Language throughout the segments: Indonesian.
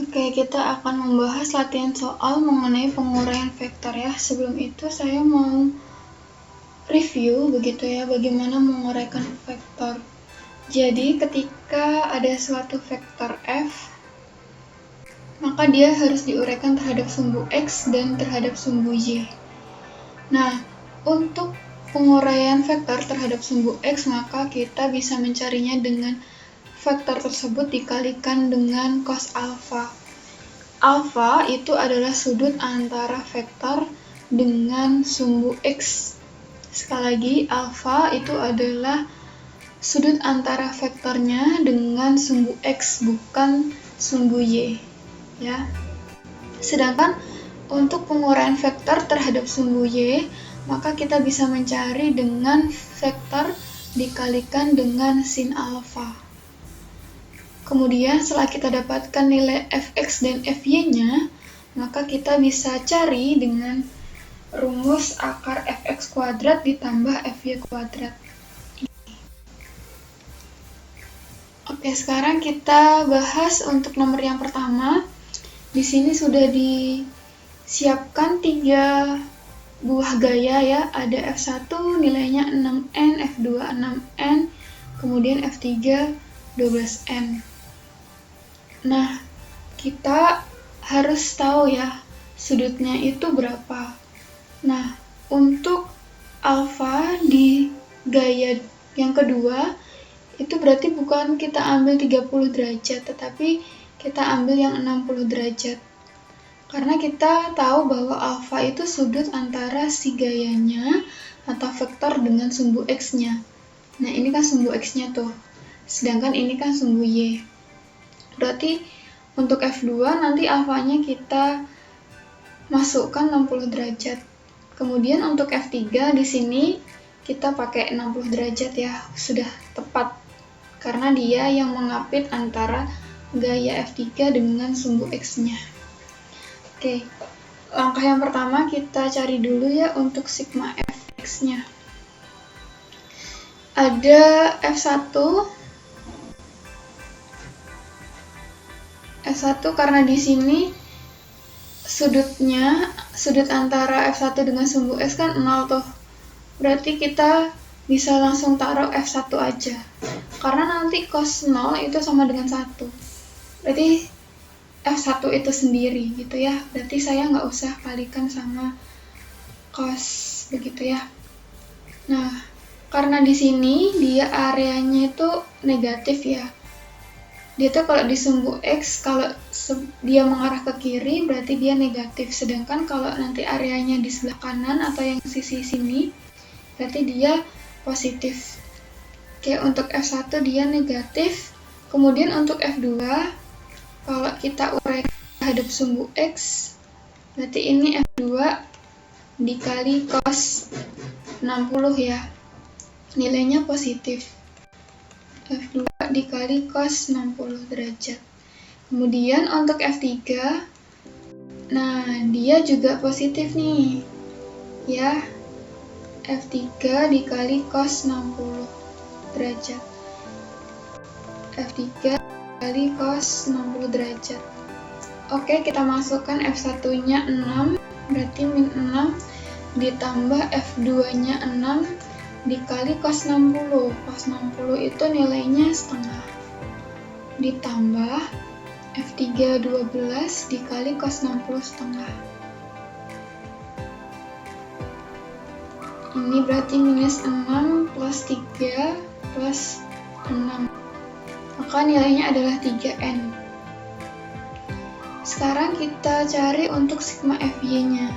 Oke, kita akan membahas latihan soal mengenai penguraian vektor ya. Sebelum itu saya mau review begitu ya, bagaimana menguraikan vektor. Jadi ketika ada suatu vektor f, maka dia harus diuraikan terhadap sumbu x dan terhadap sumbu y. Nah, untuk penguraian vektor terhadap sumbu x, maka kita bisa mencarinya dengan vektor tersebut dikalikan dengan cos alfa. Alfa itu adalah sudut antara vektor dengan sumbu x. Sekali lagi, alfa itu adalah sudut antara vektornya dengan sumbu x, bukan sumbu y. Ya. Sedangkan untuk penguraian vektor terhadap sumbu y, maka kita bisa mencari dengan vektor dikalikan dengan sin alfa. Kemudian setelah kita dapatkan nilai fx dan fy-nya, maka kita bisa cari dengan rumus akar fx kuadrat ditambah fy kuadrat. Oke, sekarang kita bahas untuk nomor yang pertama. Di sini sudah disiapkan 3 buah gaya ya. Ada F1 nilainya 6N, F2 6N, kemudian F3 12N. Nah, kita harus tahu ya sudutnya itu berapa. Nah, untuk alfa di gaya yang kedua itu berarti bukan kita ambil 30 derajat, tetapi kita ambil yang 60 derajat. Karena kita tahu bahwa alfa itu sudut antara si gayanya atau vektor dengan sumbu x-nya. Nah, ini kan sumbu x-nya tuh. Sedangkan ini kan sumbu y. Berarti untuk F2 nanti alfanya kita masukkan 60 derajat. Kemudian untuk F3 di sini kita pakai 60 derajat ya, sudah tepat. Karena dia yang mengapit antara gaya F3 dengan sumbu X-nya. Oke, langkah yang pertama kita cari dulu ya untuk sigma Fx-nya. Ada F1 karena di sini sudut antara F1 dengan sumbu X kan 0 tuh. Berarti kita bisa langsung taruh F1 aja. Karena nanti cos 0 itu sama dengan 1. Berarti F1 itu sendiri gitu ya. Berarti saya nggak usah kalikan sama cos begitu ya. Nah, karena di sini dia areanya itu negatif ya. Dia tuh kalau di sumbu X, kalau dia mengarah ke kiri berarti dia negatif. Sedangkan kalau nanti areanya di sebelah kanan atau yang sisi sini, berarti dia positif. Oke, untuk F1 dia negatif. Kemudian untuk F2, kalau kita uraikan terhadap sumbu X, berarti ini F2 dikali cos 60 ya. Nilainya positif. F2 dikali cos 60 derajat. Kemudian untuk F3, nah dia juga positif nih. Ya, F3 dikali cos 60 derajat. F3 dikali cos 60 derajat. Oke, kita masukkan F1-nya 6, berarti min 6 ditambah F2-nya 6 dikali cos 60. Cos 60 itu nilainya setengah. Ditambah F3 12 dikali cos 60 setengah. Ini berarti minus 6 plus 3 plus 6. Maka nilainya adalah 3N. Sekarang kita cari untuk sigma Fy-nya.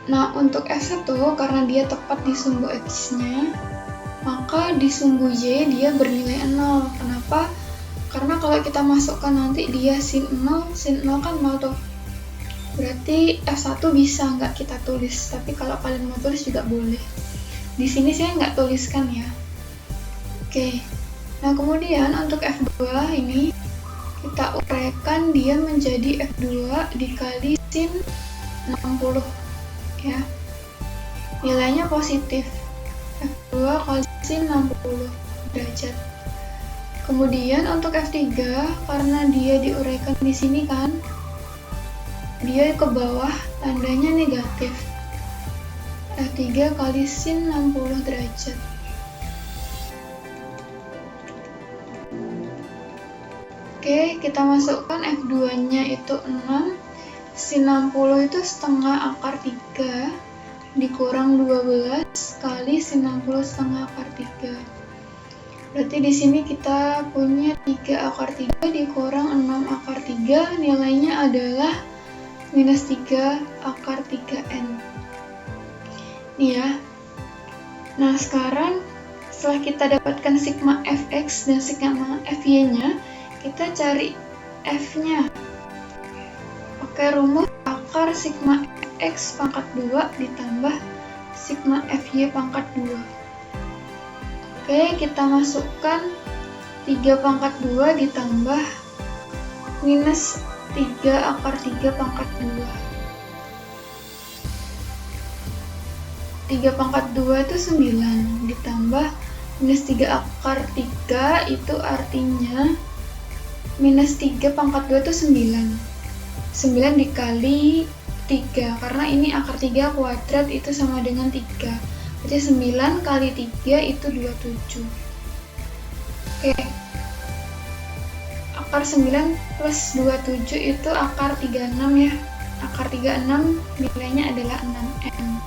Nah, untuk F1 karena dia tepat di sumbu X-nya, maka di sumbu Y dia bernilai 0. Kenapa? Karena kalau kita masukkan nanti dia sin 0 kan 0 tuh. Berarti F1 bisa nggak kita tulis, tapi kalau kalian mau tulis juga boleh. Di sini saya nggak tuliskan ya. Oke, nah kemudian untuk F2 ini kita uraikan dia menjadi F2 dikali sin 60 ya. Nilainya positif. F2 kali sin 60 derajat. Kemudian untuk F3, karena dia diuraikan di sini kan, dia ke bawah tandanya negatif. F3 kali sin 60 derajat. Oke, kita masukkan F2-nya itu 6. Sin 60 itu setengah akar 3 dikurang 12 kali sin 60 setengah akar 3. Berarti di sini kita punya 3 akar 3 dikurang 6 akar 3, nilainya adalah minus 3 akar 3N. Nih ya. Nah, sekarang setelah kita dapatkan sigma Fx dan sigma Fy-nya, kita cari F-nya. Oke, rumus akar sigma Fx pangkat 2 ditambah sigma Fy pangkat 2. Oke, kita masukkan 3 pangkat 2 ditambah minus 3 akar 3 pangkat 2. 3 pangkat 2 itu 9 ditambah minus 3 akar 3 itu artinya minus 3 pangkat 2 itu 9. 9 dikali 3, karena ini akar 3 kuadrat itu sama dengan 3. Berarti 9 kali 3 itu 27. Oke. Akar 9 plus 27 itu akar 36 ya. Akar 36 nilainya adalah 6N.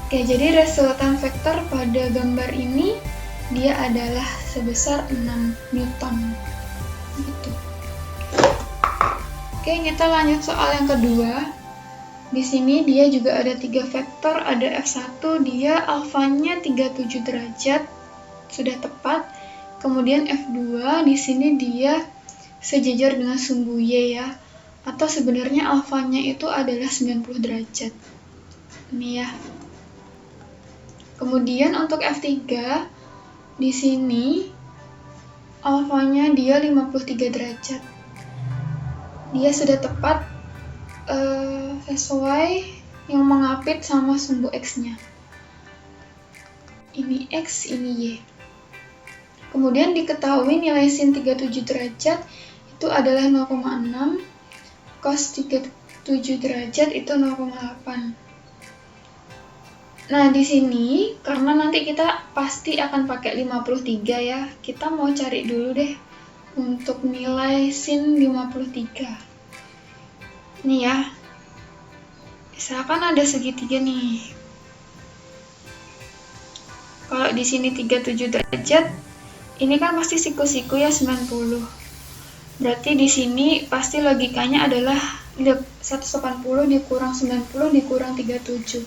Oke, jadi resultan vektor pada gambar ini dia adalah sebesar 6 Newton. Gitu. Oke, kita lanjut soal yang kedua. Di sini dia juga ada 3 vektor, ada F1, dia alfanya 37 derajat, sudah tepat. Kemudian F2, di sini dia sejajar dengan sumbu Y ya, atau sebenarnya alfanya itu adalah 90 derajat. Ini ya. Kemudian untuk F3, di sini alfanya dia 53 derajat. Dia sudah tepat sesuai yang mengapit sama sumbu X-nya. Ini X, ini Y. Kemudian diketahui nilai sin 37 derajat itu adalah 0,6, cos 37 derajat itu 0,8. Nah, di sini karena nanti kita pasti akan pakai 53 ya, kita mau cari dulu deh untuk nilai sin 53. Nih ya, misalkan ada segitiga nih. Kalau di sini 37 derajat, ini kan pasti siku-siku ya 90. Berarti di sini pasti logikanya adalah 180 dikurang 90 dikurang 37.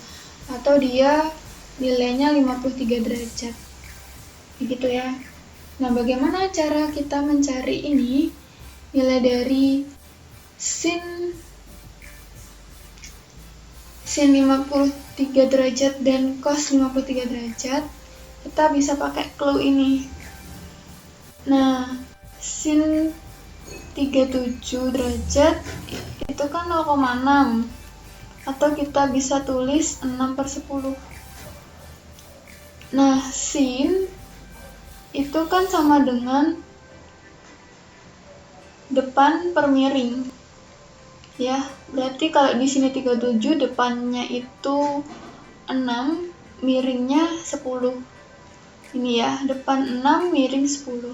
Atau dia nilainya 53 derajat. Begitu ya. Nah, bagaimana cara kita mencari ini? Nilai dari sin 53 derajat dan cos 53 derajat, kita bisa pakai clue ini. Nah, sin 37 derajat itu kan 0,6, atau kita bisa tulis 6/10. Nah, sin itu kan sama dengan depan per miring. Ya, berarti kalau di sini 37 depannya itu 6, miringnya 10. Ini ya, depan 6 miring 10.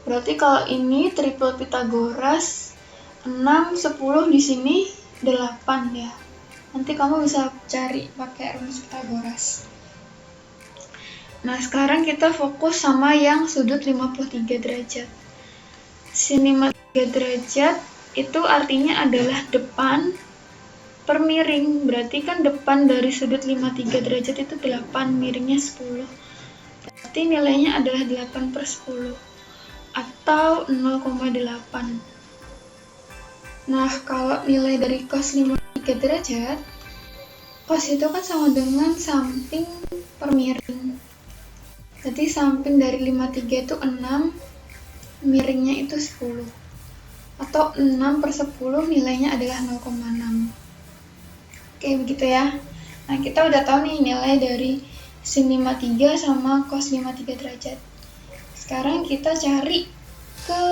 Berarti kalau ini triple Pythagoras, 6 10 di sini 8 ya. Nanti kamu bisa cari pakai rumus Pythagoras. Nah, sekarang kita fokus sama yang sudut 53 derajat. Sin 53 derajat itu artinya adalah depan per miring. Berarti kan depan dari sudut 53 derajat itu 8, miringnya 10. Berarti nilainya adalah 8/10 atau 0,8. Nah, kalau nilai dari cos 53 derajat, cos itu kan sama dengan samping per miring. Jadi samping dari 53 itu 6, miringnya itu 10. Atau 6/10 nilainya adalah 0,6. Oke, begitu ya. Nah, kita udah tahu nih nilai dari sin 53 sama cos 53 derajat. sekarang kita cari ke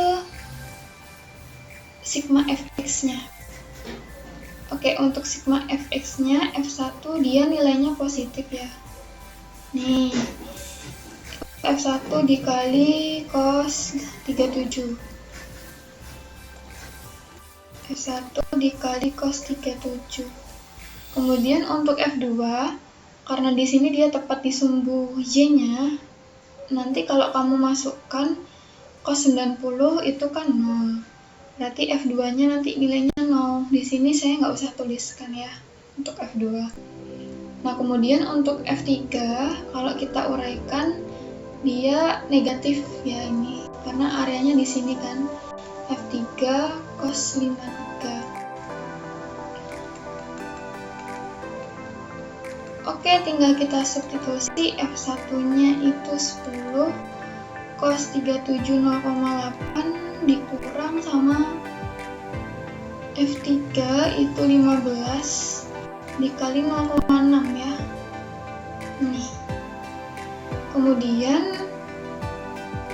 sigma fx-nya. Oke, untuk sigma fx-nya F1 dia nilainya positif ya. Nih, F1 dikali cos 37. F1 dikali cos 37. Kemudian untuk F2, karena di sini dia tepat di sumbu Y-nya, nanti kalau kamu masukkan cos 90 itu kan 0. Berarti F2-nya nanti nilainya 0. Di sini saya nggak usah tuliskan ya untuk F2. Nah, kemudian untuk F3, kalau kita uraikan, dia negatif ya ini. Karena areanya di sini kan. F3 cos 53. Oke, tinggal kita substitusi. F1-nya itu 10, cos 37 0,8 dikurang sama F3 itu 15 dikali 0,6 ya. Nih. Kemudian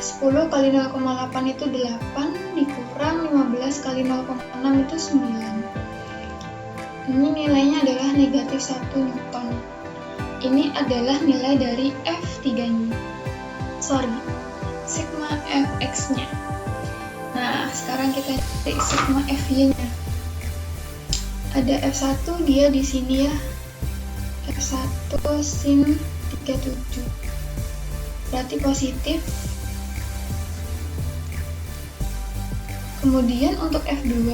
10 kali 0,8 itu 8 dikurang 15 kali 0,6 itu 9. Ini nilainya adalah negatif 1 Newton. Ini adalah nilai dari F3-nya. Sigma Fx-nya. Nah, sekarang kita cari sigma Fy-nya. Ada F1 dia di sini ya. F1 sin 37. Berarti positif. Kemudian untuk F2,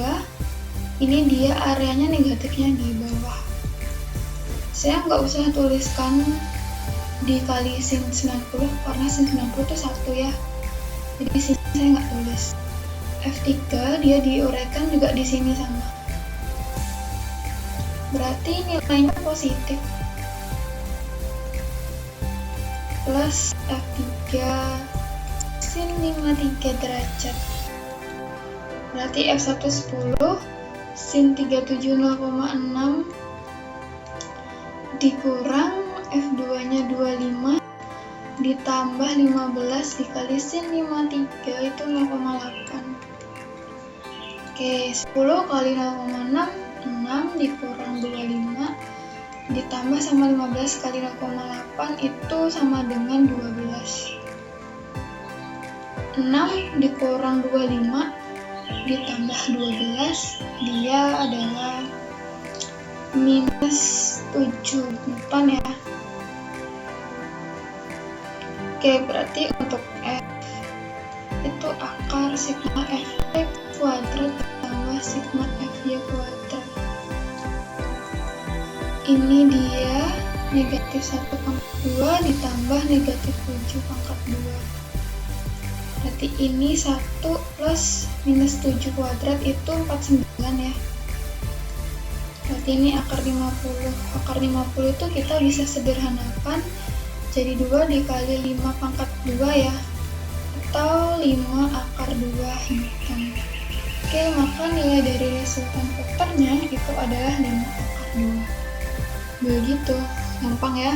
ini dia areanya negatifnya di bawah. Saya nggak usah tuliskan dikali sin 90 karena sin 90 itu 1 ya. Jadi di sini saya nggak tulis. F3 dia diuraikan juga di sini sama. Berarti nilainya positif. Plus F3 sin 53 derajat. Berarti F1 10 sin 37 0,6 dikurang F2-nya 25 ditambah 15 dikali sin 53 itu 0,8. Oke, 10 kali 0,6 6 dikurang 25 ditambah sama 15 kali 0,8 itu sama dengan 12. 6 dikurang 25 ditambah 12 dia adalah minus 7 Newton ya. Oke, berarti untuk F itu akar sigma Fx kuadrat tambah sigma Fy kuadrat. Ini dia negatif 1/2 ditambah negatif 7/2. Berarti ini 1 plus minus 7 kuadrat itu 49 ya. Berarti ini akar 50. Akar 50 itu kita bisa sederhanakan jadi 2 dikali 5/2 ya. Atau 5 akar 2 Newton. Oke, maka nilai dari resultan vektornya itu adalah 5 akar 2. Begitu, gampang ya.